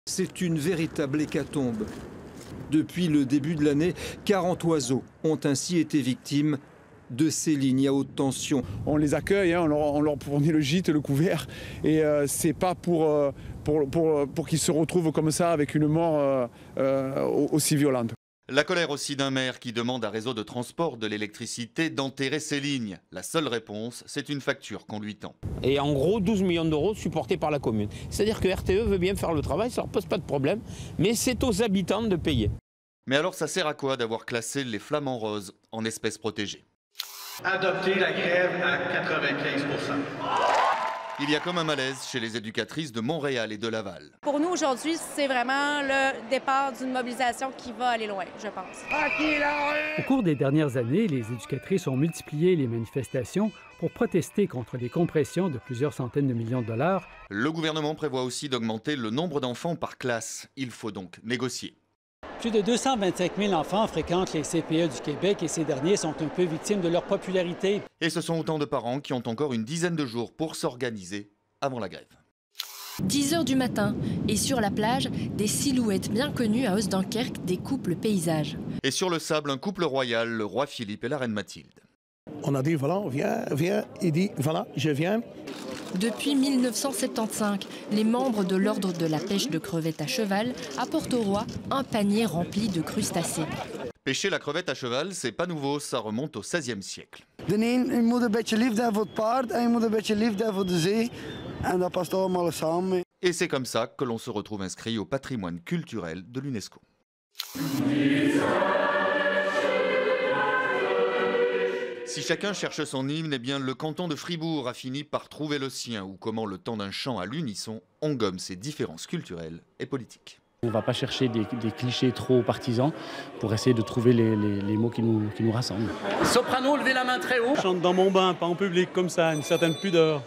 C'est une véritable hécatombe. Depuis le début de l'année, 40 oiseaux ont ainsi été victimes de ces lignes à haute tension. On les accueille, hein, on leur fournit le gîte, le couvert, et c'est pas pour qu'ils se retrouvent comme ça avec une mort aussi violente. La colère aussi d'un maire qui demande à Réseau de transport de l'électricité d'enterrer ces lignes. La seule réponse, c'est une facture qu'on lui tend. Et en gros, 12 millions d'euros supportés par la commune. C'est-à-dire que RTE veut bien faire le travail, ça ne leur pose pas de problème, mais c'est aux habitants de payer. Mais alors ça sert à quoi d'avoir classé les flamants roses en espèces protégées? Adopter la grève à 95%. Il y a comme un malaise chez les éducatrices de Montréal et de Laval. Pour nous, aujourd'hui, c'est vraiment le départ d'une mobilisation qui va aller loin, je pense. Au cours des dernières années, les éducatrices ont multiplié les manifestations pour protester contre les compressions de plusieurs centaines de millions de dollars. Le gouvernement prévoit aussi d'augmenter le nombre d'enfants par classe. Il faut donc négocier. Plus de 225 000 enfants fréquentent les CPE du Québec et ces derniers sont un peu victimes de leur popularité. Et ce sont autant de parents qui ont encore une dizaine de jours pour s'organiser avant la grève. 10 h du matin, et sur la plage, des silhouettes bien connues à Osdankerque découpent le paysage. Et sur le sable, un couple royal, le roi Philippe et la reine Mathilde. On a dit, voilà, viens, il dit, voilà, je viens. Depuis 1975, les membres de l'ordre de la pêche de crevettes à cheval apportent au roi un panier rempli de crustacés. Pêcher la crevette à cheval, c'est pas nouveau, ça remonte au XVIe siècle. Et c'est comme ça que l'on se retrouve inscrit au patrimoine culturel de l'UNESCO. Si chacun cherche son hymne, eh bien le canton de Fribourg a fini par trouver le sien, ou comment le temps d'un chant à l'unisson, on gomme ses différences culturelles et politiques. On ne va pas chercher des clichés trop partisans pour essayer de trouver les mots qui nous rassemblent. Soprano, levez la main très haut. Je chante dans mon bain, pas en public comme ça, une certaine pudeur.